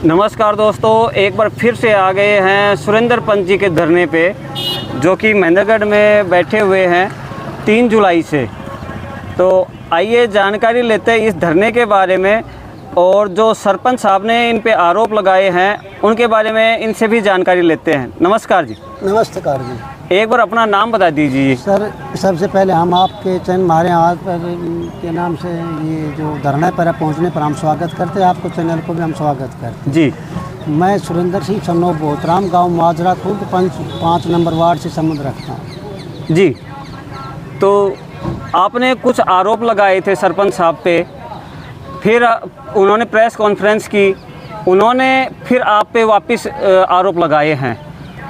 नमस्कार दोस्तों, एक बार फिर से आ गए हैं सुरेंद्र पंत जी के धरने पे, जो कि महेंद्रगढ़ में बैठे हुए हैं 3 जुलाई से। तो आइए जानकारी लेते हैं इस धरने के बारे में, और जो सरपंच साहब ने इन पे आरोप लगाए हैं उनके बारे में इनसे भी जानकारी लेते हैं। नमस्कार जी। नमस्कार जी। एक बार अपना नाम बता दीजिए। सर, सबसे पहले हम आपके चैनल हमारे आवाज़ पर के नाम से ये जो धरने पर पहुंचने पर हम स्वागत करते हैं, आपको चैनल को भी हम स्वागत करते हैं जी। मैं सुरेंद्र सिंह सन्नो बोतराम, गांव माजरा खुर्द, 5 नंबर वार्ड से संबंध रखता हूँ जी। तो आपने कुछ आरोप लगाए थे सरपंच साहब पे, फिर उन्होंने प्रेस कॉन्फ्रेंस की, उन्होंने फिर आप पे वापस आरोप लगाए हैं।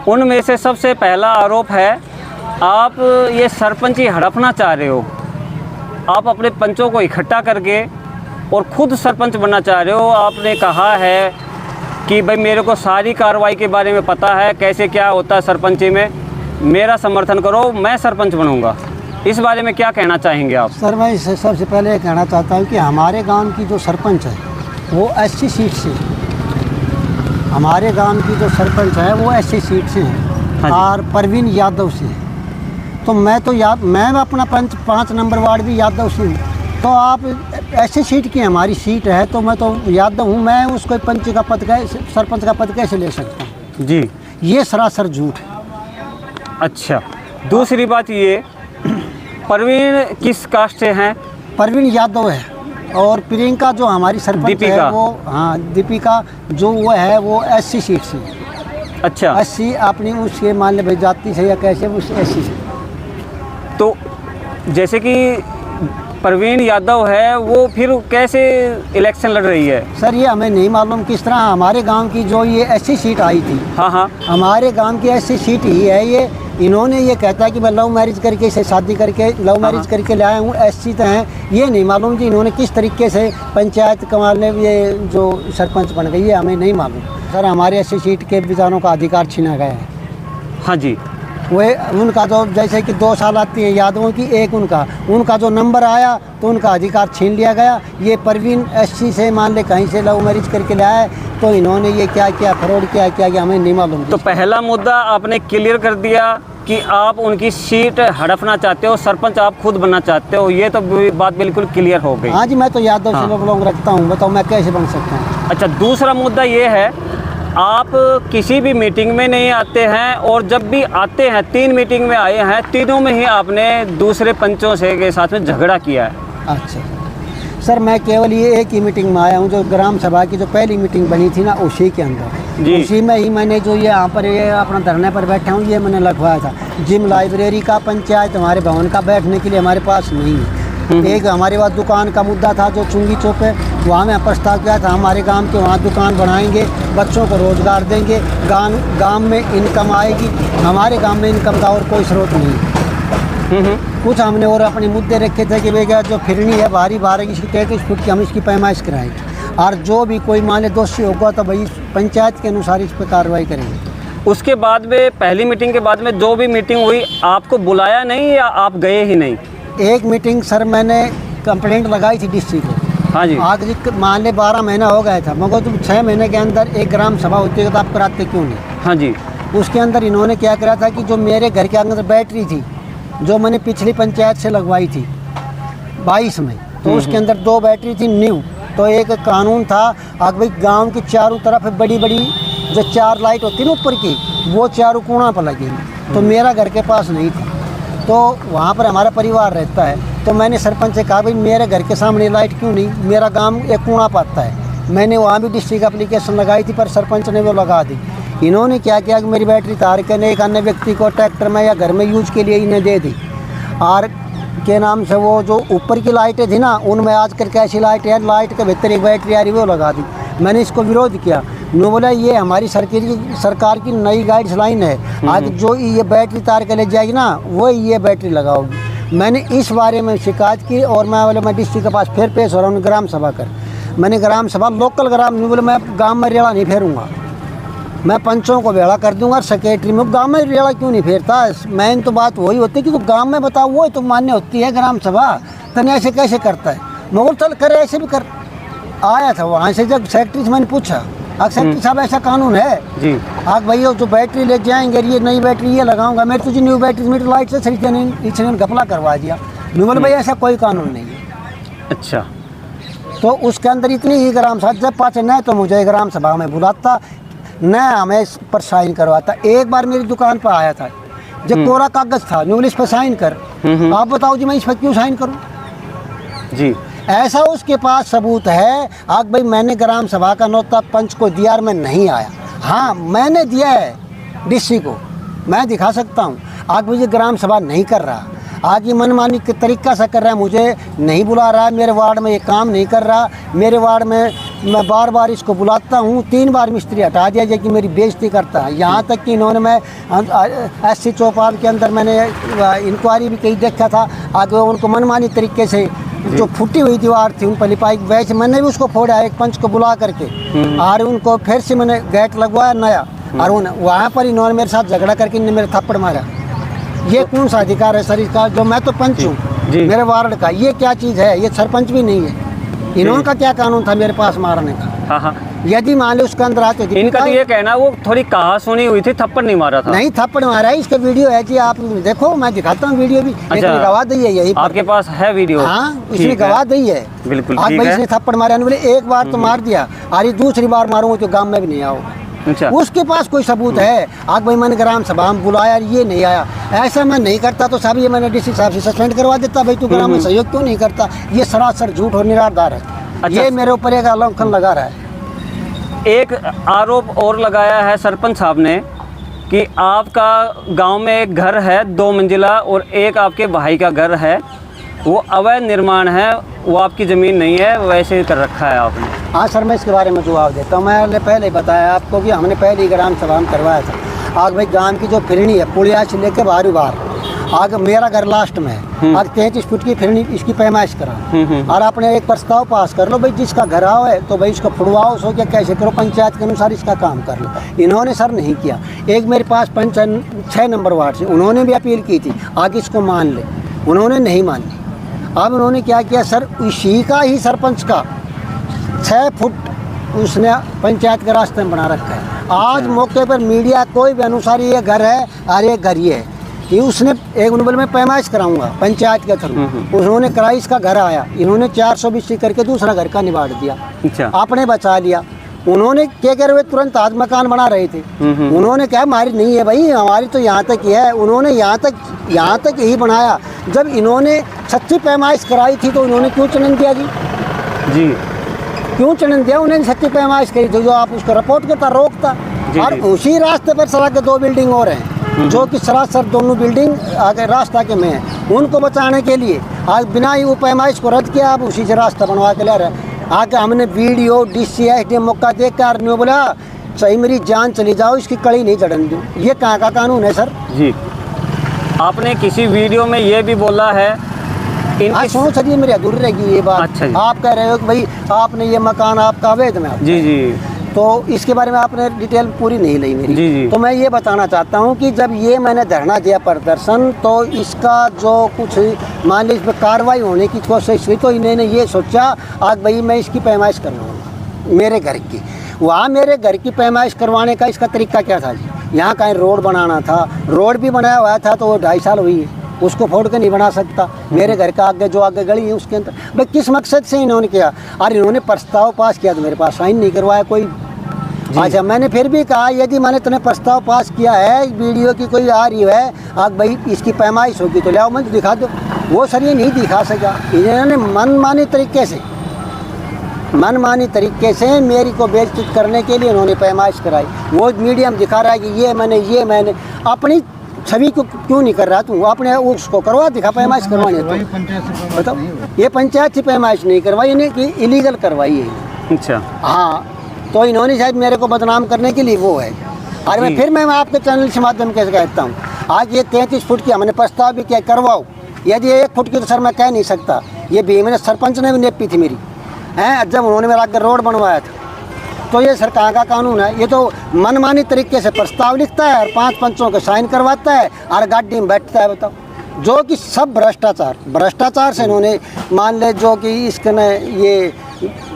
उनमें से सबसे पहला आरोप है, आप ये सरपंची हड़पना चाह रहे हो। आप अपने पंचों को इकट्ठा करके और ख़ुद सरपंच बनना चाह रहे हो। आपने कहा है कि भाई मेरे को सारी कार्रवाई के बारे में पता है, कैसे क्या होता है सरपंची में, मेरा समर्थन करो, मैं सरपंच बनूंगा। इस बारे में क्या कहना चाहेंगे आप? सर, मैं सबसे पहले ये कहना चाहता हूँ कि हमारे गांव की जो सरपंच है वो 80 सीट से, हमारे गांव की जो सरपंच है वो 80 सीट से है और परवीन यादव से है। तो मैं अपना पंच 5 नंबर वार्ड भी यादव से हूँ। तो आप 80 सीट की हमारी सीट है, तो मैं तो यादव हूँ, मैं उसको पंच का पद सरपंच का पद कैसे ले सकता हूँ जी? ये सरासर झूठ है। अच्छा, दूसरी बात ये, परवीन किस कास्ट से हैं? परवीन यादव है, और प्रियंका जो हमारी सरपंच है वो, हाँ, दीपिका जो वो है वो 80 सीट से। अच्छा, 80 अपनी उसके मान ले भाई जाति से या कैसे, उस 80 से। तो जैसे कि परवीन यादव है, वो फिर कैसे इलेक्शन लड़ रही है? सर, ये हमें नहीं मालूम किस तरह हमारे गांव की जो ये 80 सीट आई थी, हाँ, हमारे गांव की 80 सीट ही है ये। इन्होंने ये कहता है कि मैं लव मैरिज करके इसे शादी करके लव मैरिज करके लाया हूँ, 80 तो हैं। ये नहीं मालूम कि इन्होंने किस तरीके से पंचायत कमाने ये जो सरपंच बन गई, ये हमें नहीं मालूम। सर, हमारे 80 सीट के विचारों का अधिकार छीना गया है। हाँ जी। वे उनका जो जैसे कि 2 साल आती है यादवों की, एक उनका जो नंबर आया तो उनका अधिकार छीन लिया गया। ये परवीन 80 से मान ले कहीं से लव मैरिज करके लाया है, तो इन्होंने ये क्या किया, फ्रॉड क्या हमें नहीं मालूम। तो पहला मुद्दा आपने क्लियर कर दिया कि आप उनकी सीट हड़पना चाहते हो, सरपंच आप खुद बनना चाहते हो, ये तो बात बिल्कुल क्लियर हो गई। हाँ जी, मैं तो यादव से लोग रखता हूँ, बताओ मैं कैसे बन सकता हूँ? अच्छा, दूसरा मुद्दा ये है, आप किसी भी मीटिंग में नहीं आते हैं, और जब भी आते हैं 3 मीटिंग में आए हैं, तीनों में ही आपने दूसरे पंचों से के साथ में झगड़ा किया है। अच्छा सर, मैं केवल ये एक ही मीटिंग में आया हूँ, जो ग्राम सभा की जो पहली मीटिंग बनी थी ना, उसी के अंदर जी। उसी में ही मैंने जो ये यहाँ पर ये अपना धरने पर बैठा हूँ, ये मैंने लिखवाया था। जिम लाइब्रेरी का, पंचायत हमारे भवन का बैठने के लिए हमारे पास नहीं है। एक हमारे पास दुकान का मुद्दा था जो चुंगी चौक है, वहाँ में प्रस्ताव किया था हमारे गांव के, वहाँ दुकान बनाएंगे, बच्चों को रोजगार देंगे, गांव में इनकम आएगी। हमारे गांव में इनकम का और कोई स्रोत नहीं। कुछ हमने और अपने मुद्दे रखे थे कि भैया जो फिरनी है बाहरी 33 फुट की, हम इसकी पैमाइश कराएंगे, और जो भी कोई मान ले दोषी होगा तो भाई पंचायत के अनुसार इस पर कार्रवाई करेंगे। उसके बाद में पहली मीटिंग के बाद में जो भी मीटिंग हुई, आपको बुलाया नहीं या आप गए ही नहीं? एक मीटिंग सर मैंने कंप्लेंट लगाई थी डिस्ट्रिक्ट को। हाँ जी। आगे मान ले 12 महीना हो गया था, मगर तुम 6 महीने के अंदर एक ग्राम सभा होती है तो आप कराते क्यों नहीं? हाँ जी। उसके अंदर इन्होंने क्या करा था कि जो मेरे घर के अंदर बैटरी थी, जो मैंने पिछली पंचायत से लगवाई थी 22 में, तो उसके अंदर 2 बैटरी थी न्यू। तो एक कानून था, अगर भाई गाँव की चारों तरफ बड़ी बड़ी जो 4 लाइट होती है ना ऊपर की, वो चारों कोना पर लगेंगी। तो मेरा घर के पास नहीं था, तो वहाँ पर हमारा परिवार रहता है। तो मैंने सरपंच से कहा भाई मेरे घर के सामने लाइट क्यों नहीं, मेरा गांव एक कुआं पाता है। मैंने वहाँ भी डिस्ट्रिक्ट एप्लीकेशन लगाई थी, पर सरपंच ने वो लगा दी। इन्होंने क्या किया कि मेरी बैटरी तार के ने एक अन्य व्यक्ति को ट्रैक्टर में या घर में यूज के लिए इन्हें दे दी, और के नाम से वो जो ऊपर की लाइटें थी ना, उनमें आजकल कैसी लाइट है, लाइट के भीतर एक बैटरी आ रही वो लगा दी। मैंने इसको विरोध किया। उन्होंने बोला ये हमारी सरकार की नई गाइडलाइन है, आज जो ये बैटरी तार के ले जाएगी ना, वो ये बैटरी लगाओगी। मैंने इस बारे में शिकायत की, और मैं डिस्ट्रिक्ट के पास फिर पेश हो रहा हूँ ग्राम सभा कर। मैंने ग्राम सभा लोकल ग्राम नहीं बोले, मैं गांव में रेड़ा नहीं फेरूँगा, मैं पंचों को बेड़ा कर दूंगा, सेक्रेटरी में गांव में रेड़ा क्यों नहीं फेरता। मेन तो बात वही होती है कि तो गांव में बताओ, वो तो मान्य होती है ग्राम सभा, तने ऐसे कैसे करता है, मगर चल करे ऐसे भी कर। आया था वहाँ से, जब सेक्रेटरी से मैंने पूछा अक्सर साहब ऐसा कानून है जी। आग भाई जो बैटरी ले जाएंगे, ये नई बैटरी ये लगाऊंगा, मैं तुझे न्यू बैटरी मीटर लाइट से सही नहीं, इसने घपला करवा दिया। न्यूमल भाई ऐसा कोई कानून नहीं है। अच्छा। तो उसके अंदर इतनी ही ग्राम सभा, जब पाँच न तो मुझे ग्राम सभा में बुलाता, न हमें इस पर साइन करवाता। एक बार मेरी दुकान पर आया था, जब कोरा कागज था, न्यूल इस पर साइन कर, आप बताओ जी मैं इस पर क्यों साइन करूँ जी। ऐसा उसके पास सबूत है। आग भाई मैंने ग्राम सभा का नोता पंच को दिया और मैं नहीं आया। हाँ मैंने दिया है डीसी को, मैं दिखा सकता हूँ। आग भाई ये ग्राम सभा नहीं कर रहा, आगे मनमानी के तरीका से कर रहा है, मुझे नहीं बुला रहा है, मेरे वार्ड में ये काम नहीं कर रहा। मेरे वार्ड में मैं बार बार इसको बुलाता हूँ, 3 बार मिस्त्री हटा दिया जो कि मेरी बेइज्जती करता है। यहाँ तक कि इन्होंने मैं SC चौपाल के अंदर मैंने इंक्वायरी भी कहीं देखा था। आगे उनको मनमानी तरीके से जो फूटी हुई दीवार थी उन पर लिपाई, वैसे मैंने भी उसको फोड़ा एक पंच को बुला करके, और उनको फिर से मैंने गेट लगवाया नया, और वहाँ पर इन्होंने मेरे साथ झगड़ा करके इन्होंने मेरे थप्पड़ मारा। ये कौन सा अधिकार है सर इसका, जो मैं तो पंच हूँ मेरे वार्ड का, ये क्या चीज़ है, ये सरपंच भी नहीं है। इन्होंने का क्या कानून था मेरे पास मारने का। हाँ हाँ। यदि मान लो उसके अंदर आते इनका तो ये कहना वो थोड़ी कहा सुनी हुई थी, थप्पड़ नहीं मारा था। नहीं थप्पड़ मारा है, इसका वीडियो है जी, आप देखो मैं दिखाता हूँ वीडियो भी। अच्छा। गवाह दी है यही आपके पास है वीडियो? हाँ इसने गवाह दी है। बिल्कुल आग भाई इसने थप्पड़ मारा, बोले एक बार तो मार दिया, अरे दूसरी बार मारूंगा तो गांव में भी नहीं आओ। अच्छा। उसके पास कोई सबूत है। आग भाई मैंने ग्राम सभा में बुलाया, ये नहीं आया। ऐसा मैं नहीं करता तो साहब ये मैंने डीसी साहब से सस्पेंड करवा देता। भाई तू ग्राम में सहयोग क्यों नहीं करता, ये सरासर झूठ और निराधार है। अच्छा। ये मेरे ऊपर एक आलोकन लगा रहा है। एक आरोप और लगाया है सरपंच साहब ने कि आपका गांव में एक घर है 2 मंजिला और एक आपके भाई का घर है, वो अवैध निर्माण है, वो आपकी ज़मीन नहीं है, वैसे ही कर रखा है आपने। हाँ सर मैं इसके बारे में जवाब देता हूँ। मैंने पहले बताया आपको कि हमने पहले ही ग्राम सभा में करवाया था। आग भाई गांव की जो फिरनी है पुलिया से लेकर बार आग मेरा घर लास्ट में है। आग 33 फुट की फिरनी इसकी पैमाइश करा और आपने एक प्रस्ताव पास कर लो भाई जिसका घर आओ है तो भाई इसको फुड़वाओ सो क्या कैसे करो, पंचायत के अनुसार इसका काम कर लो। इन्होंने सर नहीं किया। एक मेरे पास 6 नंबर वार्ड से उन्होंने भी अपील की थी आगे इसको मान ले, उन्होंने नहीं मानी। अब उन्होंने क्या किया सर, इसी का ही सरपंच का 6 फुट उसने पंचायत के रास्ते में बना रखा है। आज मौके पर मीडिया कोई भी अनुसार ये घर है और ये घर ये है कि उसने एक नंबर में पैमाइश कराऊंगा पंचायत के थ्रू, उन्होंने कराई, इसका घर आया, इन्होंने 420 करके दूसरा घर का निबाड़ दिया। अच्छा। आपने बचा लिया। उन्होंने क्या कर रहे, तुरंत आज मकान बना रहे थे। उन्होंने कहा हमारी नहीं है भाई, हमारी तो यहाँ तक ही है। उन्होंने यहाँ तक यही बनाया। जब इन्होंने सच्ची पैमाइश कराई थी तो इन्होंने क्यों चलन दिया जी? क्यों चलन दिया? उन्होंने सच्ची पैमाइश करी थी, जो आप उसको रिपोर्ट करता रोकता। और उसी रास्ते पर सड़क के 2 बिल्डिंग और हैं जो कि सरासर दोनों बिल्डिंग आगे रास्ता के में है। उनको बचाने के लिए आज बिना ही वो पैमाइश को रद्द किया, अब उसी से रास्ता बनवा के ले रहे। आगे हमने वीडियो DC SDM मौका देख कर नहीं बोला सही मेरी जान चली जाओ, इसकी कड़ी नहीं चढ़न दूँ। ये कहाँ का कानून है सर जी? आपने किसी वीडियो में ये भी बोला है सुनो सर, ये मेरी अधूरी रहेगी ये बात। अच्छा जी। आप कह रहे हो कि भाई आपने ये मकान आपका अवैध में, जी, तो इसके बारे में आपने डिटेल पूरी नहीं ली मेरी। जी। तो मैं ये बताना चाहता हूँ कि जब ये मैंने धरना दिया प्रदर्शन, तो इसका जो कुछ मान लीजिए इस पर कार्रवाई होने की कोशिश हुई तो इन्होंने ये सोचा आज भाई मैं इसकी पैमाइश करवाऊँगा मेरे घर की। वहाँ मेरे घर की पैमाइश करवाने का इसका तरीका क्या था जी? यहाँ कहीं रोड बनाना था, रोड भी बनाया हुआ था तो वो 2.5 साल हुई है, उसको फोड़ के नहीं बना सकता। मेरे घर का आगे जो आगे गली है उसके अंदर भाई किस मकसद से इन्होंने किया? और इन्होंने प्रस्ताव पास किया तो मेरे पास साइन नहीं करवाया कोई। अच्छा, मैंने फिर भी कहा यदि मैंने तुम्हें प्रस्ताव पास किया है, वीडियो की कोई आ रही है आग भाई इसकी पैमाइश होगी तो लाओ मुझे दिखा दो। वो सर ये नहीं दिखा सका। इन्होंने मनमानी तरीके से मेरी को बेइज्जत करने के लिए इन्होंने पैमाइश कराई। वो मीडियम दिखा रहा है कि ये मैंने अपनी छवि को क्यों नहीं कर रहा तू? अपने उसको करवा, दिखा पैमाइश करवानी है तो बताओ। ये पंचायत से पैमाइश नहीं करवाई, इन्हें कि इलीगल करवाई है। अच्छा। हाँ, तो इन्होंने शायद मेरे को बदनाम करने के लिए वो है। और मैं आपके चैनल के माध्यम से कहता हूँ आज ये 33 फुट की हमने प्रस्ताव भी क्या करवाओ, यदि 1 फुट की तो सर मैं कह नहीं सकता। ये भी मैंने सरपंच ने भी नेपी थी मेरी हैं, जब उन्होंने मेरा आगे रोड बनवाया था। तो ये सरकार का कानून है। ये तो मनमानी तरीके से प्रस्ताव लिखता है और 5 पंचों के साइन करवाता है और गाड़ी में बैठता है। बताओ, जो कि सब भ्रष्टाचार से इन्होंने मान ले, जो कि इसके न ये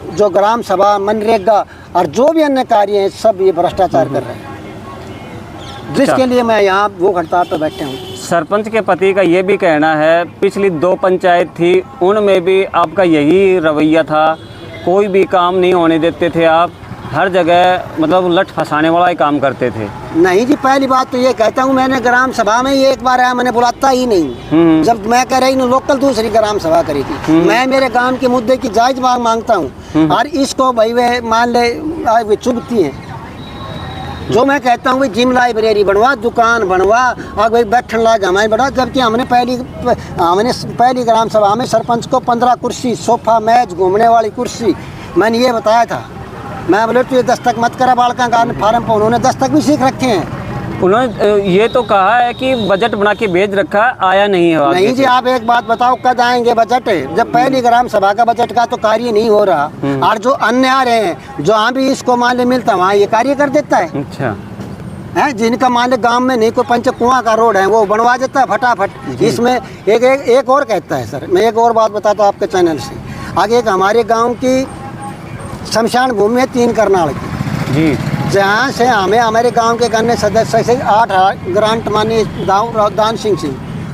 जो ग्राम सभा, मनरेगा और जो भी अन्य कार्य हैं सब ये भ्रष्टाचार कर रहे हैं, जिसके लिए मैं यहाँ भूख हड़ताल पर बैठे हूँ। सरपंच के पति का ये भी कहना है पिछली 2 पंचायत थी उनमें भी आपका यही रवैया था, कोई भी काम नहीं होने देते थे आप, हर जगह मतलब लठ फंसाने वाला ही काम करते थे। नहीं जी, पहली बात तो ये कहता हूँ, मैंने ग्राम सभा में ये एक बार आया, मैंने बुलाता ही नहीं। जब मैं कह रही हूँ लोकल दूसरी ग्राम सभा करी थी, मैं मेरे गांव के मुद्दे की जायज मांग मांगता हूँ और इसको भाई वे मान ले चुभती हैं। जो मैं कहता हूँ भाई जिम लाइब्रेरी बनवा, दुकान बनवा और भाई बैठन ला जमाई बनवा, जबकि हमने पहली ग्राम सभा में सरपंच को 15 कुर्सी, सोफा, मेज, घूमने वाली कुर्सी मैंने ये बताया था। मैं बोले तो ये दस्तक मत करा बालका का फार्म पर, उन्होंने दस्तक भी सीख रखे हैं। उन्होंने ये तो कहा है कि बजट बना के भेज रखा, आया नहीं है। नहीं जी, आप एक बात बताओ, कद आएंगे बजट? जब पहली ग्राम सभा का बजट का तो कार्य नहीं हो रहा और जो अन्य आ रहे हैं, जहाँ भी इसको मान ले मिलता वहाँ ये कार्य कर देता है। अच्छा है, जिनका मान ले गाँव में नहीं कोई पंच कुआं का रोड है वो बनवा देता है फटाफट। इसमें एक और कहता है सर, मैं एक और बात बताता हूँ आपके चैनल से आगे। एक हमारे गाँव की शमशान भूमि है 3 करनाल की जी, जहाँ से हमें हमारे गांव के गन्ने सदस्य से 8 ग्रांट मानी दान सिंह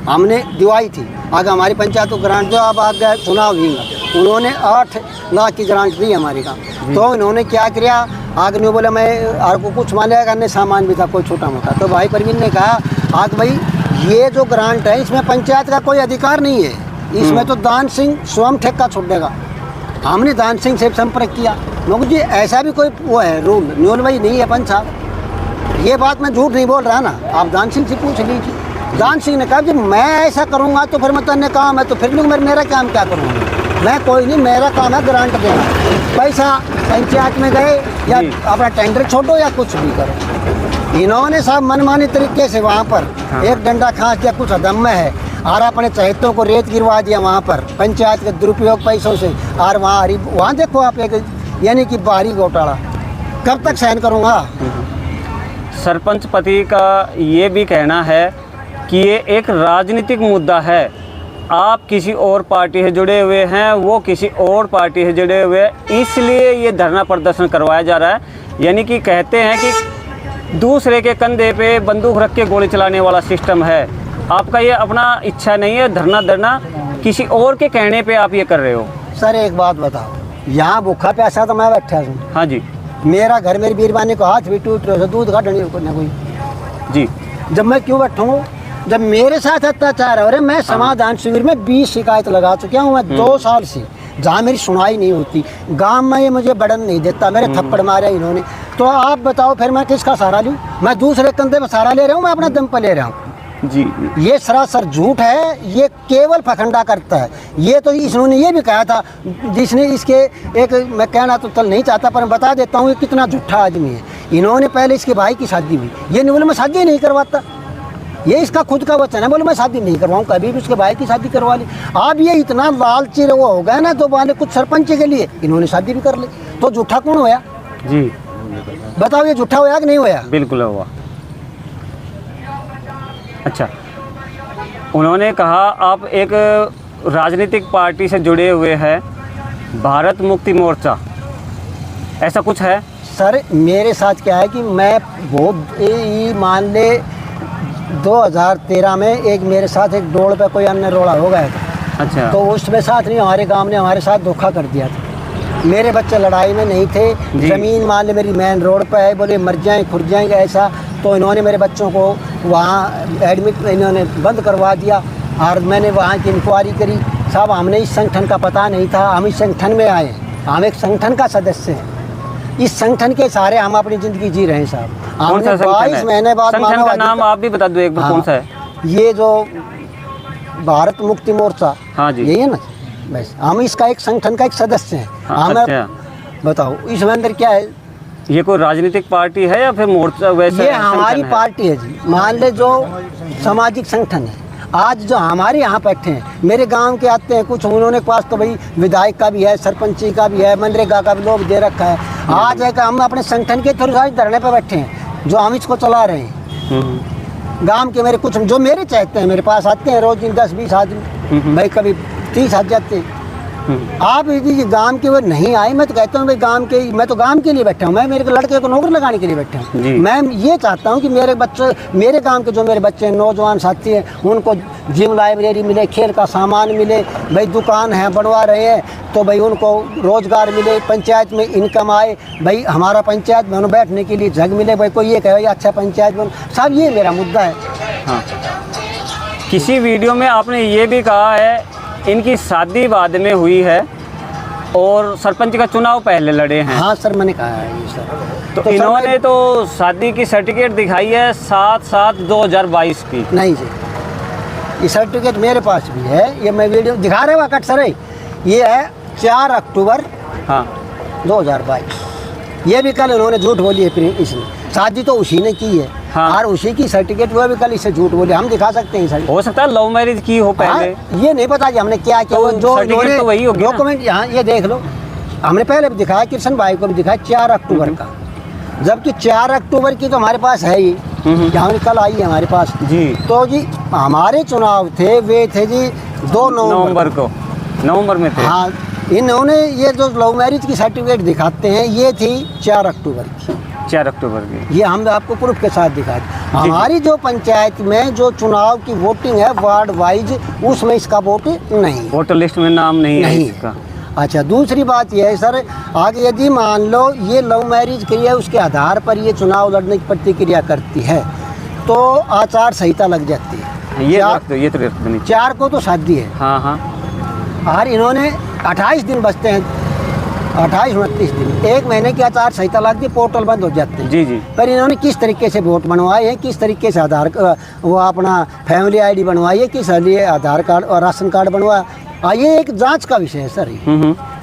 हमने दिवाई थी। आगे हमारी पंचायत को ग्रांट जो अब आगे चुनाव हुई, उन्होंने 8 लाख की ग्रांट दी हमारे गाँव। तो इन्होंने क्या किया, आगे नहीं बोला मैं आपको कुछ मान लिया करने सामान भी था कोई छोटा मोटा। तो भाई परवीन ने कहा आगे भाई ये जो ग्रांट है इसमें पंचायत का कोई अधिकार नहीं है, इसमें तो दान सिंह स्वयं ठेका छोड़ देगा। हमने दान सिंह से संपर्क किया, मगर जी ऐसा भी कोई वो है रूल न्यूल भाई नहीं है पंच साहब, ये बात मैं झूठ नहीं बोल रहा ना, आप दान सिंह से पूछ लीजिए। दान सिंह ने कहा जी मैं ऐसा करूँगा तो फिर मतलब ने काम है तो फिर लोग मेरा काम क्या करूँगा, मैं कोई नहीं, मेरा काम है ग्रांट देना, पैसा पंचायत में गए या अपना टेंडर छोड़ो या कुछ भी करो। इन्होंने सब मनमानी तरीके से वहाँ पर एक डंडा खास दिया, कुछ अदम में है और अपने चहेतों को रेत गिरवा दिया वहाँ पर पंचायत के दुरुपयोग पैसों से। और वहाँ देखो आप एक यानी कि बाहरी घोटाला, कब तक सहन करूँगा। सरपंच पति का ये भी कहना है कि ये एक राजनीतिक मुद्दा है, आप किसी और पार्टी से जुड़े हुए हैं, वो किसी और पार्टी से जुड़े हुए हैं, इसलिए ये धरना प्रदर्शन करवाया जा रहा है। यानी कि कहते हैं कि दूसरे के कंधे पे बंदूक रख के गोली चलाने वाला सिस्टम है। आपका ये अपना इच्छा नहीं है धरना किसी और के कहने पे आप ये कर रहे हो। सर एक बात बताओ, यहाँ भूखा प्यासा तो मैं बैठा हूँ। हाँ जी, मेरा घर मेरी बीरबानी को हाथ भी टूट रहे, दूध का डंडी कोई जी, जब मैं क्यों बैठूँ, जब मेरे साथ अत्याचार हो रहे। मैं समाधान शिविर में 20 शिकायत लगा चुका हूँ मैं 2 साल से, जहाँ मेरी सुनवाई नहीं होती। गांव में ये मुझे बढ़न नहीं देता, मेरे थप्पड़ मारे इन्होंने। तो आप बताओ फिर मैं किसका सहारा लूँ? मैं दूसरे कंधे पर सहारा ले रहा हूँ, मैं अपना दम पर ले रहा हूँ जी। ये सरासर झूठ है, ये केवल फखंडा करता है। ये तो इन्होंने ये भी कहा था, जिसने इसके एक मैं कहना तो चल नहीं चाहता पर बता देता हूँ ये कितना झूठा आदमी है। इन्होंने पहले इसके भाई की शादी हुई, ये नहीं बोले मैं शादी नहीं करवाता, ये इसका खुद का वचन है, बोले मैं शादी नहीं करवाऊँ, कभी भी उसके भाई की शादी करवा ली। अब ये इतना लालची वो हो गया ना, तो वाले कुछ सरपंच के लिए इन्होंने शादी भी कर ली, तो झूठा कौन होया जी? बताओ ये झूठा होया कि नहीं होया? बिल्कुल हुआ। अच्छा, उन्होंने कहा आप एक राजनीतिक पार्टी से जुड़े हुए हैं, भारत मुक्ति मोर्चा, ऐसा कुछ है? सर मेरे साथ क्या है कि मैं बहुत मान ले 2013 में एक मेरे साथ एक डोल पे कोई अन्य रोड़ा हो गया था। अच्छा। तो उसमें साथ नहीं, हमारे गांव ने हमारे साथ धोखा कर दिया था। मेरे बच्चे लड़ाई में नहीं थे, ज़मीन मान ले मेरी मेन रोड पे है, बोले मर जाएँ खुर जाएंगे ऐसा। तो इन्होंने मेरे बच्चों को वहाँ एडमिट इन्होंने बंद करवा दिया और मैंने वहाँ की इंक्वायरी करी। साहब हमने इस संगठन का पता नहीं था, हम इस संगठन में आए, हम एक संगठन का सदस्य हैं, इस संगठन के सहारे हम अपनी ज़िंदगी जी रहे हैं साहब। हमने 22 महीने बाद संगठन का नाम आप भी बता दो एक बार, कौन सा है? ये जो भारत मुक्ति मोर्चा, हाँ जी, यही है ना, बस हम इसका एक संगठन का एक सदस्य हैं। हमें अच्छा। बताओ इसमें अंदर क्या है? ये कोई राजनीतिक पार्टी है या फिर मोर्चा? वैसे ये हमारी पार्टी है जी, मान ले जो सामाजिक संगठन है। आज जो हमारे यहाँ बैठे हैं मेरे गांव के आते हैं कुछ, उन्होंने पास तो भाई विधायक का भी है, सरपंची का भी है, मनरेगा का भी लोग दे रखा है। आज है कि हम अपने संगठन के थ्रू धरने पर बैठे हैं, जो हम इसको चला रहे हैं। गांव के मेरे कुछ जो मेरे चाहते हैं, मेरे पास आते हैं रोज 10-20 आदमी, भाई कभी 30 आ जाते हैं। आप यदि गांव के वो नहीं आए, मैं तो कहता हूँ भाई मैं तो गांव के लिए बैठा हूँ, मैं मेरे लड़के को नौकरी लगाने के लिए बैठा हूँ। जी। मैं ये चाहता हूँ कि मेरे बच्चे, मेरे गांव के जो मेरे बच्चे नौजवान साथी हैं, उनको जिम लाइब्रेरी मिले, खेल का सामान मिले, भाई दुकान है बनवा रहे हैं तो भाई उनको रोजगार मिले, पंचायत में इनकम आए, भाई हमारा पंचायत में बैठने के लिए जगह मिले, भाई कोई ये कहे भाई अच्छा पंचायत बन, सब ये मेरा मुद्दा है। हाँ, किसी वीडियो में आपने ये भी कहा है इनकी शादी बाद में हुई है और सरपंच का चुनाव पहले लड़े हैं। हाँ सर, मैंने कहा है ये सर। तो इन्होंने तो शादी की सर्टिफिकेट दिखाई है 7/7/2022 की। नहीं जी, ये सर्टिफिकेट मेरे पास भी है, ये मैं वीडियो दिखा रहे हुआ कट सर है। ये है 4 अक्टूबर हाँ 2022। ये भी कल इन्होंने झूठ बोली है, इसने शादी तो उसी ने की है। हाँ। और उसी की सर्टिफिकेट वो भी कल इससे झूठ बोले, हम दिखा सकते हैं सर। हो सकता है लव मैरिज की हो पहले। हाँ, ये नहीं पता कि हमने क्या किया, तो जो सर्टिफिकेट तो वही होगी ना। डॉक्यूमेंट यहाँ ये देख लो, हमने पहले भी दिखाया, कृष्ण भाई को भी दिखाया 4 अक्टूबर का, जबकि 4 अक्टूबर की तो हमारे पास है ही, यहाँ कल आई है हमारे पास जी। तो जी हमारे चुनाव थे वे थे जी 2 नवंबर को, नवंबर में थे। हाँ, इन्होंने ये जो लव मैरिज की सर्टिफिकेट दिखाते हैं ये थी 4 अक्टूबर की, 4 अक्टूबर की। ये हम आपको प्रूफ के साथ दिखाते। हमारी जो पंचायत में जो चुनाव की वोटिंग है वार्ड वाइज, उसमें इसका वोट नहीं, वोटर लिस्ट में नाम नहीं है नहीं इसका। अच्छा, दूसरी बात यह है सर, आगे यदि मान लो ये लव मैरिज क्रिया उसके आधार पर ये चुनाव लड़ने की प्रतिक्रिया करती है तो आचार संहिता लग जाती है। ये तो रख देनी। 4 को तो शादी है। हाँ हाँ। और इन्होंने 28 दिन बचते हैं, 28-29 दिन, 1 महीने की आचार संहिता लगती है, पोर्टल बंद हो जाते हैं। जी जी। पर इन्होंने किस तरीके से वोट बनवाए हैं, किस तरीके से आधार वो अपना फैमिली आईडी बनवाई है, किस लिए आधार कार्ड और राशन कार्ड बनवाया, ये एक जांच का विषय है सर।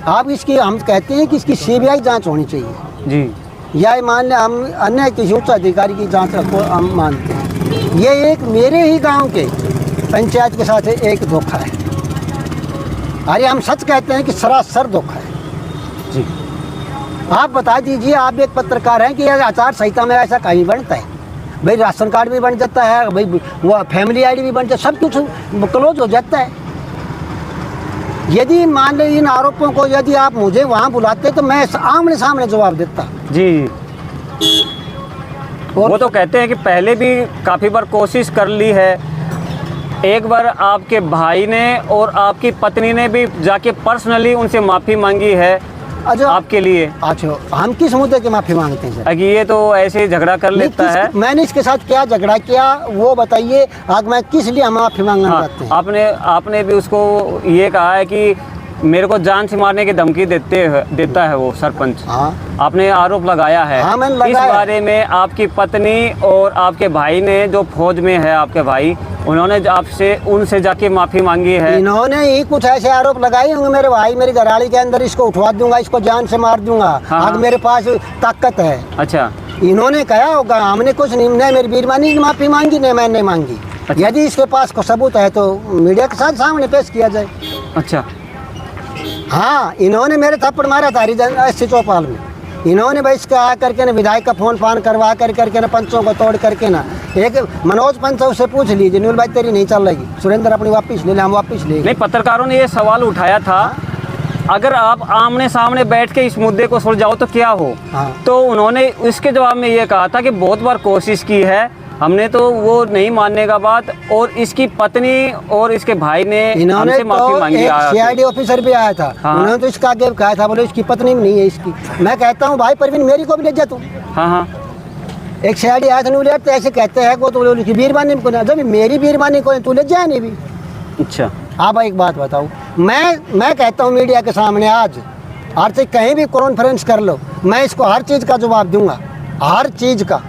आप इसकी, हम कहते हैं कि इसकी सीबीआई जांच होनी चाहिए जी। या मान लें हम अन्य किसी उच्च अधिकारी की जांच को हम मानते हैं। ये एक मेरे ही गांव के पंचायत के साथ एक धोखा है। अरे हम सच कहते हैं कि सरासर धोखा है जी। आप बता दीजिए, आप एक पत्रकार हैं कि यह आचार संहिता में ऐसा कहीं बनता है? भाई राशन कार्ड भी बन जाता है, भाई वो फैमिली आईडी भी बन जाता है, सब कुछ क्लोज हो जाता है। यदि मान लो इन आरोपों को यदि आप मुझे वहाँ बुलाते तो मैं आमने सामने जवाब देता जी। वो तो कहते हैं कि पहले भी काफ़ी बार कोशिश कर ली है, एक बार आपके भाई ने और आपकी पत्नी ने भी जाके पर्सनली उनसे माफ़ी मांगी है अच्छा आपके लिए। अच्छा, हम किस मुद्दे की माफ़ी मांगते हैं सर? कि ये तो ऐसे झगड़ा कर लेता है। मैंने इसके साथ क्या झगड़ा किया वो बताइए, आज मैं किस लिए हम माफ़ी मांगना चाहते हैं? आपने भी उसको ये कहा है कि मेरे को जान से मारने की धमकी देता है वो सरपंच। हाँ, आपने आरोप लगाया है। हाँ, मैंने इस लगाया। बारे में आपकी पत्नी और आपके भाई ने, जो फौज में है आपके भाई, उन्होंने आपसे उनसे जाके माफ़ी मांगी है। इन्होंने ही कुछ ऐसे आरोप लगाए होंगे, मेरे भाई मेरी घराड़ी के अंदर इसको उठवा दूंगा, इसको जान से मार दूंगा। हाँ, आज मेरे पास ताकत है। अच्छा, इन्होंने कहा होगा, हमने कुछ नहीं, नहीं मेरी बीरबानी की माफ़ी मांगी, नहीं मैंने मांगी। अच्छा। यदि इसके पास को सबूत है तो मीडिया के साथ सामने पेश किया जाए। अच्छा। हाँ, इन्होंने मेरे थप्पड़ मारा था हरिजन एससी चौपाल में। इन्होंने भाई इसका आ करके ना विधायक का फोन फान करवा करके ना पंचों को तोड़ करके ना, एक मनोज पंच उससे पूछ लीजिए, नील भाई तेरी नहीं चल रही, सुरेंद्र अपनी वापस ले ले, हम वापस ले। नहीं, पत्रकारों ने ये सवाल उठाया था, अगर आप आमने सामने बैठ के इस मुद्दे को सुलझाओ तो क्या हो। हाँ। तो उन्होंने इसके जवाब में ये कहा था कि बहुत बार कोशिश की है हमने, तो वो नहीं मानने का बात, और इसकी पत्नी और इसके भाई ने इन्होंने हमसे माफी तो मांगी। एक सीआईडी ऑफिसर भी आया था। हाँ। उन्होंने तो इसका आगे कहा था, बोले इसकी पत्नी भी नहीं है इसकी। मैं कहता हूँ भाई परवीन मेरी को भी ले जा तू। हाँ हाँ। एक सीआईडी आया था, बोले तो ऐसे कहते हैं को, तो बोले उसकी बीरबानी को ना, जब मेरी बीरबानी को तू ले जाए नहीं भी। अच्छा। आप एक बात बताओ, मैं कहता हूँ मीडिया के सामने आज हर चीज कहीं भी कॉन्फ्रेंस कर लो, मैं इसको हर चीज़ का जवाब दूंगा, हर चीज़ का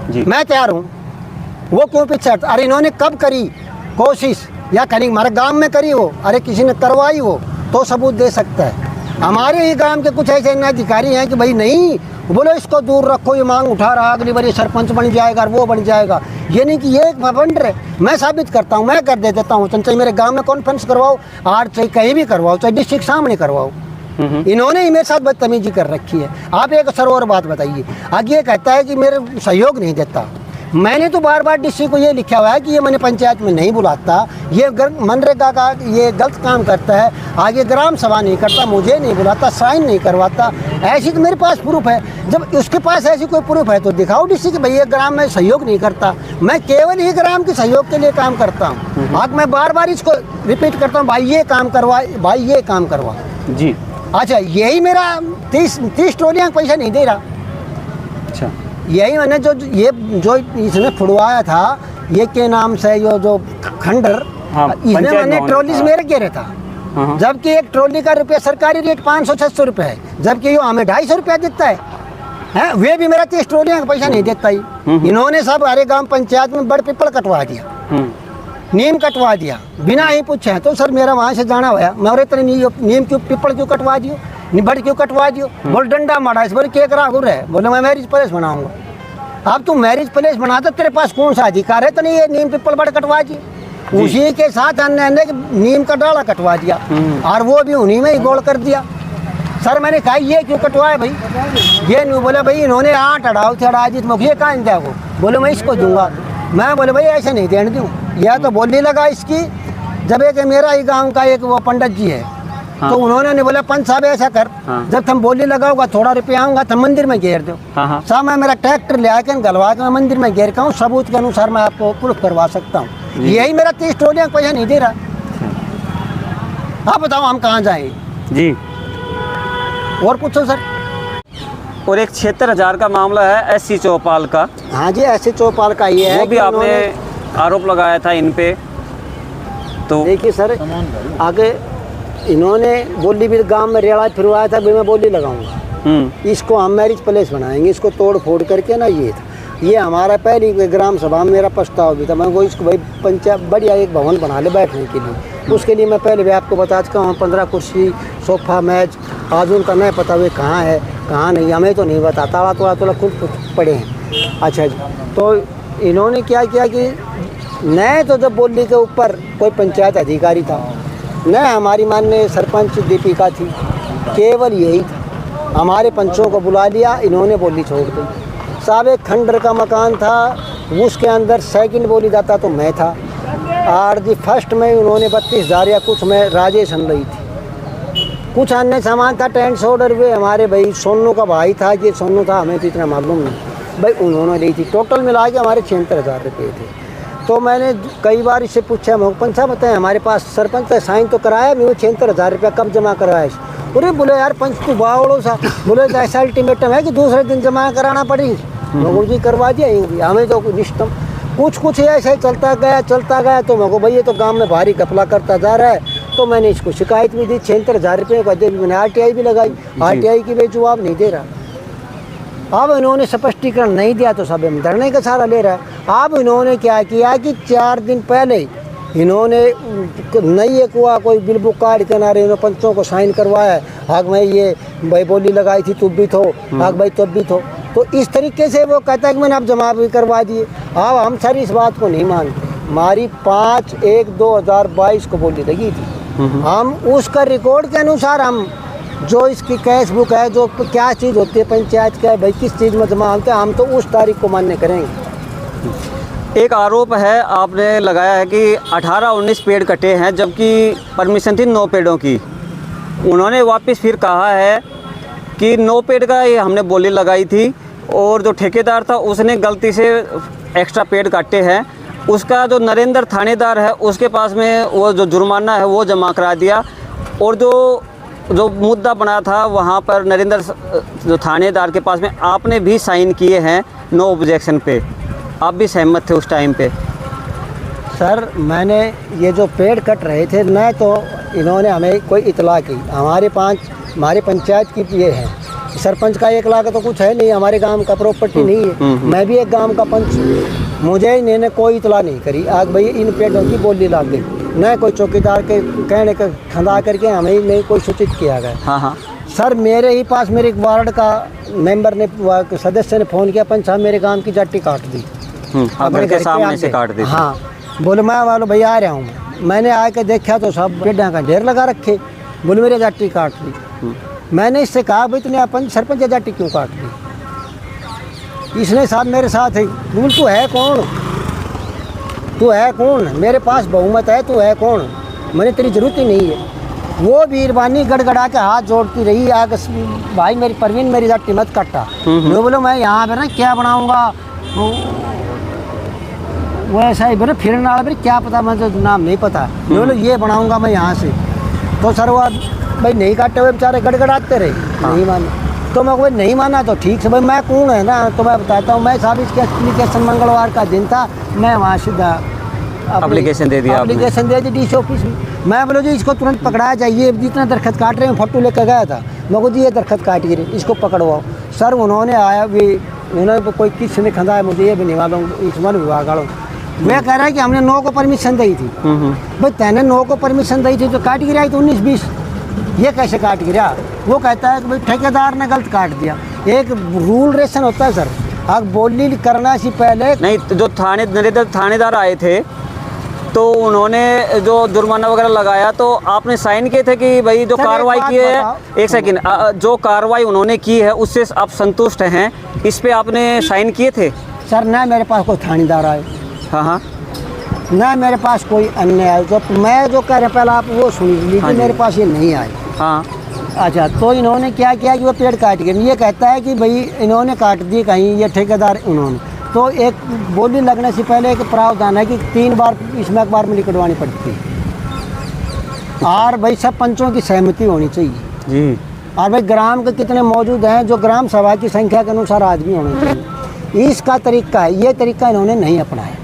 जी। मैं तैयार हूँ। वो क्यों पीछे हटता? अरे इन्होंने कब करी कोशिश, या कहीं हमारे गांव में करी हो, अरे किसी ने करवाई हो तो सबूत दे सकता है। हमारे ही गांव के कुछ ऐसे अधिकारी हैं कि भाई नहीं, बोलो इसको दूर रखो, ये मांग उठा रहा, अगली बार ये सरपंच बन जाएगा और वो बन जाएगा। ये नहीं कि ये एक भवंड है, मैं साबित करता हूँ, मैं कर दे देता हूँ। चाहे मेरे गाँव में कॉन्फ्रेंस करवाओ, और चाहे कहीं भी करवाओ, चाहे डिस्ट्रिक्ट सामने करवाओ। इन्होंने ही मेरे साथ बदतमीजी कर रखी है। आप एक सर और बात बताइए, आगे ये कहता है कि मेरे सहयोग नहीं देता। मैंने तो बार बार डीसी को ये लिखा हुआ है कि ये मैंने पंचायत में नहीं बुलाता, ये मनरेगा का ये गलत काम करता है, आगे ग्राम सभा नहीं करता, मुझे नहीं बुलाता, साइन नहीं करवाता। ऐसी तो मेरे पास प्रूफ है। जब उसके पास ऐसी कोई प्रूफ है तो दिखाओ डीसी कि भाई ये ग्राम में सहयोग नहीं करता, मैं केवल ही ग्राम के सहयोग के लिए काम करता हूँ। आज मैं बार बार इसको रिपीट करता हूँ, भाई ये काम करवा, भाई ये काम करवा जी। अच्छा, यही मेरा 30 ट्रॉलियाँ का पैसा नहीं दे रहा। अच्छा, यही मैंने जो इसने फुड़वाया था, ये के नाम से जो खंडर, हाँ, इसने पंचायत मैंने भवन, ट्रॉली से हाँ। मेरे घेरे था। हाँ। जबकि एक ट्रॉली का रुपया सरकारी रेट 500-600 रुपये है, जबकि ये हमें 250 रुपया देता है। वे भी मेरा 30 ट्रॉलियाँ का पैसा नहीं देता ही। इन्होंने सब हरे गांव पंचायत में बड़ पिपल कटवा दिया, नीम कटवा दिया बिना ही पूछे। तो सर मेरा वहाँ से जाना हुआ, मैं इतने नीम क्यों पिपल क्यों कटवा दियो, निबड़ क्यों कटवा दियो? बोल डंडा मारा इस बोले के करा है, बोले मैं मैरिज पैलेस बनाऊंगा। अब तू मैरिज पैलेस बना तो तेरे पास कौन सा अधिकार है? तो नहीं ये नीम पिपल बड़ कटवा दी, उसी के साथ अन्य नीम का डाला कटवा दिया और वो भी उन्हीं में ही गोल कर दिया। सर मैंने कहा ये क्यों कटवाया भाई? ये नहीं बोले भाई इन्होंने 8 अड़ाव थे, अड़ा जीत मुखिया कहाँ दिया वो? बोले मैं इसको दूंगा। मैं बोले भाई ऐसे नहीं देने दूँ, यह तो बोली लगा इसकी। जब एक मेरा ही गाँव का एक वो पंडित जी है, हाँ। तो उन्होंने नहीं बोला पंच साहब ऐसा कर, हाँ। जब तुम बोली लगाओगा थोड़ा रुपया आऊंगा तुम मंदिर में घेर दो। हाँ। साहब मैं मेरा ट्रैक्टर ले आकर गलवा के मैं मंदिर में घेर का हूँ, सबूत के अनुसार मैं आपको प्रूफ करवा सकता हूँ। यही मेरा 30 ट्रॉलियाँ का पैसा नहीं दे रहा। आप बताओ हम कहाँ जाएंगे जी। और पूछो सर। और एक 76,000 का मामला है SC चौपाल का, हाँ जी, ऐसे चौपाल का ये है वो भी कि आपने आरोप लगाया था इन पे। तो देखिए सर, आगे इन्होंने बोली भी गांव में रेड़ा फिरवाया था, भी मैं बोली लगाऊंगा, इसको हम मैरिज पैलेस बनाएंगे, इसको तोड़ फोड़ करके ना। ये हमारा पहली ग्राम सभा में मेरा प्रस्ताव भी था, मैं वो इसको भाई पंचायत बढ़िया एक भवन बना ले बैठने के लिए। उसके लिए मैं पहले भी आपको बता चुका हूँ, 15 कुर्सी, सोफा, मेज, आज उनका नहीं पता वे कहाँ है कहाँ नहीं, हमें तो नहीं पता, ताला तोड़ा खुद पड़े हैं। अच्छा जी, तो इन्होंने क्या किया कि न तो जब बोली के ऊपर कोई पंचायत अधिकारी था, न हमारी माननीय सरपंच दीपिका थी, केवल यही था। हमारे पंचों को बुला लिया, इन्होंने बोली छोड़ दी। साहब एक खंडर का मकान था, उसके अंदर सेकंड बोली जाता तो मैं था, और जी फर्स्ट में उन्होंने 32,000 या कुछ में राजेश अन रही थी। कुछ अन्य सामान था, टेंट ऑर्डर हुए हमारे भाई सोनू का भाई था, ये सोनू था, हमें तो इतना मालूम नहीं भाई, उन्होंने ली थी। टोटल मिला के हमारे 76,000 रुपये थे। तो मैंने कई बार इससे पूछा, पंच साहब बताएं हमारे पास सरपंच का साइन तो कराया, मैं वो 76,000 रुपया कब जमा करवाया? अरे बोले यार पंच तू बावड़ो सा, बोले ऐसा अल्टीमेटम है कि दूसरे दिन जमा कराना पड़ेगी। मगो जी करवा दिया, हमें तो निष्ठम कुछ ऐसा ही चलता गया। तो मगो भाई ये तो गांव में भारी घपला करता जा रहा है, तो मैंने इसको शिकायत भी दी। 76,000 रुपये का दे, मैंने RTI भी लगाई, RTI की भी जवाब नहीं दे रहा। अब इन्होंने स्पष्टीकरण नहीं दिया तो सब हम धरने का सहारा ले रहा है। अब इन्होंने क्या किया कि 4 दिन पहले इन्होंने नहीं एक हुआ कोई बिल बुक कार्ड के नारे इन्होंने पंचों को साइन करवाया, आग मैं ये भाई बोली लगाई थी तुम भी थो, आग भाई तुम भी थो। तो इस तरीके से वो कहता है कि मैंने अब जमा भी करवा दिए। अब हम सर इस बात को नहीं मानते। हमारी 5/1/2022 को बोली लगी थी, हम उसका रिकॉर्ड के अनुसार हम जो इसकी कैश बुक है, जो क्या चीज़ होती है पंचायत का, भाई किस चीज़ में जमा होते हैं, हम तो उस तारीख को मान्य करेंगे। एक आरोप है आपने लगाया है कि 18-19 पेड़ कटे हैं, जबकि परमिशन थी 9 पेड़ों की। उन्होंने वापस फिर कहा है कि 9 पेड़ का ये हमने बोली लगाई थी, और जो ठेकेदार था उसने गलती से एक्स्ट्रा पेड़ काटे हैं। उसका जो नरेंद्र थानेदार है उसके पास में वो जो जुर्माना है वो जमा करा दिया, और जो मुद्दा बना था वहाँ पर नरेंद्र जो थानेदार के पास में आपने भी साइन किए हैं नो ऑब्जेक्शन पे, आप भी सहमत थे उस टाइम पे? सर मैंने ये जो पेड़ कट रहे थे न, तो इन्होंने हमें कोई इतला की, हमारे पंचायत की ये है, सरपंच का 1 लाख तो कुछ है नहीं, हमारे गांव का प्रॉपर्टी नहीं है, मैं भी एक गांव का पंच, मुझे इन्होंने कोई इतला नहीं करी। आज भाई इन पेड़ों की बोली लाग गई, न कोई चौकीदार के कहने का खंदा करके हमें नहीं कोई सूचित किया गया। हाँ। सर मेरे ही पास मेरे एक वार्ड का मेंबर ने, सदस्य ने फ़ोन किया, पंच साहब मेरे गांव की जट्टी काट दी, घर के सामने से काट दी। हाँ, बोले मैं वालों भैया आ रहा हूँ। मैंने आके देखा तो सब पेड़ों का ढेर लगा रखे, बोले मेरे जाटी काट दी। मैंने इससे कहा भाई तूने सरपंच जाटी क्यों काट दी? इसने साथ मेरे साथ है, बोल तू है कौन, तू है कौन, मेरे पास बहुमत है, तू है कौन, मैंने तेरी ज़रूरत ही नहीं है। वो बीरबानी गड़गड़ा के हाथ जोड़ती रही, आगे भाई मेरी परवीन मेरी जाती मत कट्टा। मैं बोलो मैं यहाँ पे ना क्या बनाऊँगा, वो ऐसा ही बोले फिरने वाला, फिर क्या पता, मैं तो नाम नहीं पता, मैं बोलो ये बनाऊँगा मैं यहाँ से। तो सर वो भाई नहीं काटे हुए बेचारे गड़गड़ाते रहे, नहीं माने। तो मैं भाई नहीं माना तो ठीक से, भाई मैं कौन है ना, तो मैं बताता हूँ। मैं साहब इसके एप्लीकेशन मंगलवार का दिन था, मैं वहाँ सीधा एप्लीकेशन दे दिया, एप्लीकेशन दे दी डीसी ऑफिस में। मैं बोलो जी इसको तुरंत पकड़ाया जाइए, जितना दरखत काट रहे हैं फोटो लेकर गया था, मैं को जी ये दरखत काट गिरे, इसको पकड़वाओ। सर उन्होंने आया भी, उन्होंने कोई किस ने खंदा है, मुझे ये भी नहीं मालूम, इस वन विभाग वालों। मैं कह रहा है कि हमने 9 को परमिशन दी थी, भाई तैने 9 को परमिशन दी थी तो काट गिरा तो 19-20, ये कैसे काट गिरा। वो कहता है कि भाई ठेकेदार ने गलत काट दिया। एक रूल रेशन होता है सर, अब बोली करना से पहले नहीं, तो जो थानेदार आए थे तो उन्होंने जो जुर्माना वगैरह लगाया, तो आपने साइन किए थे कि भाई जो कार्रवाई की है, एक सेकंड, जो कार्रवाई उन्होंने की है उससे आप संतुष्ट हैं, इस पे आपने साइन किए थे? सर ना मेरे पास कोई थानेदार आए, हाँ हाँ, ना मेरे पास कोई अन्य आए, तो मैं जो कह रहा पहले आप वो सुन लीजिए। हाँ मेरे पास ये नहीं आए। हाँ, अच्छा, तो इन्होंने क्या किया कि वो पेड़ काट गए। ये कहता है कि भाई इन्होंने काट दिए कहीं, ये ठेकेदार उन्होंने, तो एक बोली लगने से पहले एक प्रावधान है कि 3 बार इसमें अखबार में लिखवानी पड़ती है, और भाई सब पंचों की सहमति होनी चाहिए जी। और भाई ग्राम के कितने मौजूद हैं, जो ग्राम सभा की संख्या के अनुसार आदमी होने चाहिए। इसका तरीका है, ये तरीका इन्होंने नहीं अपनाया,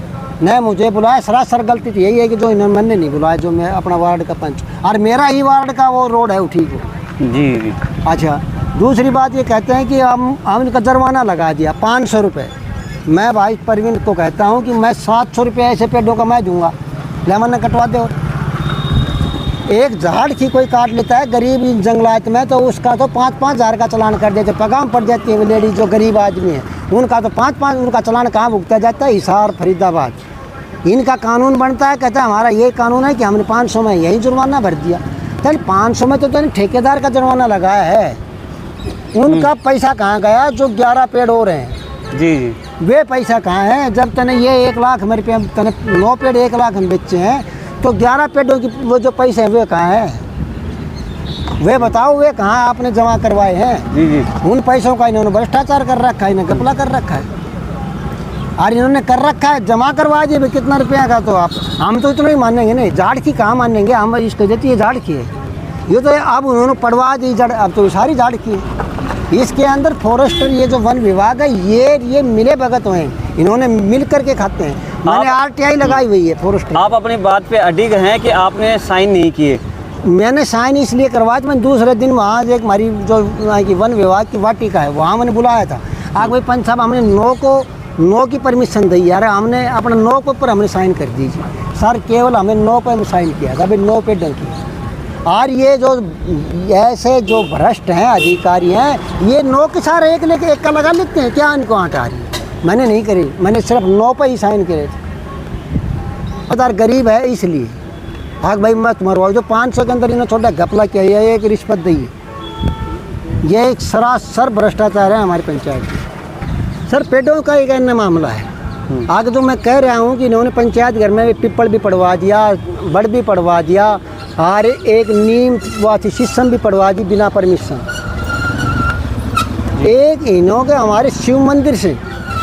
न मुझे बुलाया। सरासर गलती तो यही है कि जो इन्होंने मैंने नहीं बुलाया, जो मैं अपना वार्ड का पंच, और मेरा ही वार्ड का वो रोड है वो ठीक हो जी। अच्छा, दूसरी बात ये कहते हैं कि हम इनका जुर्माना लगा दिया 500 रुपये। मैं भाई परवीन को कहता हूँ कि मैं 700 रुपये ऐसे पेड़ों का मैं दूंगा, लेमन ने कटवा दो। एक झाड़ की कोई काट लेता है गरीब जंगलात में, तो उसका तो 5-5 हज़ार का चालान कर देते, पगाम पड़ जाती है लेडीज जो गरीब आदमी है, उनका तो 5-5 उनका चालान कहाँ भुगता जाता है, हिसार फरीदाबाद। इनका कानून बनता है, कहता है हमारा ये कानून है कि हमने 500 में यही जुर्माना भर दिया। चल 500 में तो ठेकेदार का जुर्माना लगाया है, उनका पैसा कहाँ गया? जो 11 पेड़ हो रहे हैं जी जी, वे पैसा कहाँ है? जब तने ये 1 लाख मेरे पे तने 9 पेड़ 1 लाख हम बेचे हैं, तो 11 पेड़ों की वो जो पैसे हैं वे कहाँ है? वे बताओ, वे कहाँ आपने जमा करवाए हैं? जी जी, उन पैसों का इन्होंने भ्रष्टाचार कर रखा है, इन्हें घपला कर रखा है, और इन्होंने कर रखा है, जमा करवा दिए कितना रुपया का। तो आप हम तो इतना ही मानेंगे नहीं, झाड़ की कहाँ मानेंगे हम, इसको देती है झाड़ की है ये, तो अब उन्होंने पड़वा दी जड़, अब तो सारी झाड़ की है। इसके अंदर फॉरेस्टर ये जो वन विभाग है ये मिले भगत हुए हैं, इन्होंने मिल करके खाते हैं। मैंने RTI लगाई हुई है फॉरेस्टर। आप अपनी बात पे अडिग हैं कि आपने साइन नहीं किए? मैंने साइन इसलिए करवाया था, मैं दूसरे दिन वहाँ एक हमारी जो वहाँ की वन विभाग की वाटिका है वहाँ मैंने बुलाया था। आगे भाई पंच साहब हमने 9 की परमिशन दी यार, हमने अपना 9 के ऊपर हमने साइन कर दीजिए। सर केवल हमें 9 पर साइन किया था, अभी 9 पे डर किया। और ये जो ऐसे जो भ्रष्ट हैं अधिकारी हैं, ये 9 के सारे एक लेके एक का लगा लेते हैं, क्या इनको आँट आ रही है? मैंने नहीं करी, मैंने सिर्फ 9 पर ही साइन करे थे। पता गरीब है इसलिए। हाँ भाई मत मरवाओ, जो 500 के अंदर इन्होंने छोटा घपला किया है, एक रिश्वत दी है, ये एक सरासर भ्रष्टाचार है हमारी पंचायत में। सर पेड़ों का एक अन्य मामला है। आगे जो मैं कह रहा हूँ कि इन्होंने पंचायत घर में पिपल भी पड़वा दिया, बड़ भी पड़वा दिया, और एक नीम शीशम भी पड़वा दी बिना परमिशन। एक इन्हों के हमारे शिव मंदिर से,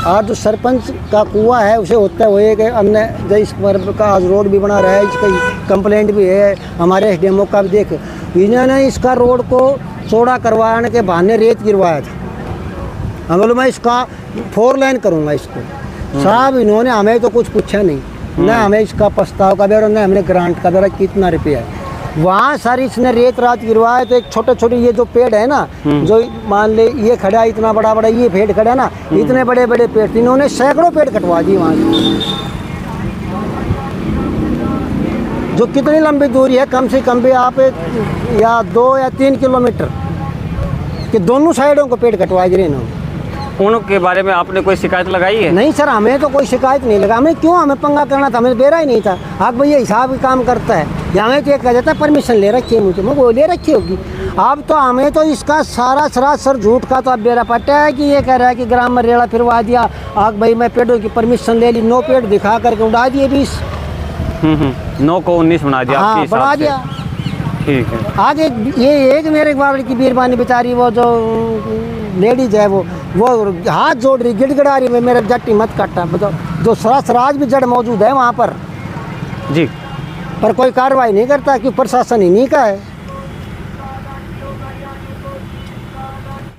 और जो सरपंच का कुआं है उसे होता है वो एक अन्य जो इस पर का आज रोड भी बना रहा है, इसका कंप्लेंट भी है हमारे SDMO का भी। देख इन्होंने इसका रोड को चौड़ा करवाने के बहाने रेत गिरवाया था। हम बोलो मैं इसका 4 लेन करूँगा इसको, साहब इन्होंने हमें तो कुछ पूछा नहीं, न हमें इसका प्रस्ताव का ब्यौरा, न हमने ग्रांट का ब्यौरा कितना रुपया है। वहाँ सर इसने रेत रात गिरवाया, तो एक छोटे छोटे ये जो पेड़ है ना, जो मान ले ये खड़ा है इतना बड़ा बड़ा, ये पेड़ खड़ा है ना, इतने बड़े बड़े पेड़, इन्होंने सैकड़ों पेड़ कटवा दिए वहाँ से। जो कितनी लंबी दूरी है, कम से कम भी आप या 2 या 3 किलोमीटर के दोनों साइडों को पेड़ कटवा दिए इन्होंने। उनके बारे में आपने कोई शिकायत लगाई है? नहीं सर, हमें तो कोई शिकायत नहीं लगा। हमें क्यों, हमें पंगा करना था, हमें बेरा ही नहीं था। आप भैया हिसाब ही काम करता है, या हमें तो ये कह देता है परमिशन ले रखी है मुझे, मैं वो ले रखी होगी। अब तो हमें तो इसका सारा सरासर झूठ का तो अब बेरा पट्टा है कि ये कह रहा है कि ग्राम में रेड़ा फिरवा दिया। आग भाई मैं पेड़ों की परमिशन ले ली, 9 पेड़ दिखा करके उड़ा दिए 20। 9 को 19 बना दिया आपके हाँ हिसाब बढ़ा से। दिया। ठीक है। आज ये एक मेरे बाबड़ी की बीरबानी बेचारी, वो जो लेडीज है वो हाथ जोड़ रही, गिड़गिड़ा रही है, मेरे जट्टी मत काटा। बताओ, जो सरासराज भी जड़ मौजूद है वहाँ पर जी। कोई कार्रवाई नहीं करता कि प्रशासन ही नहीं का है।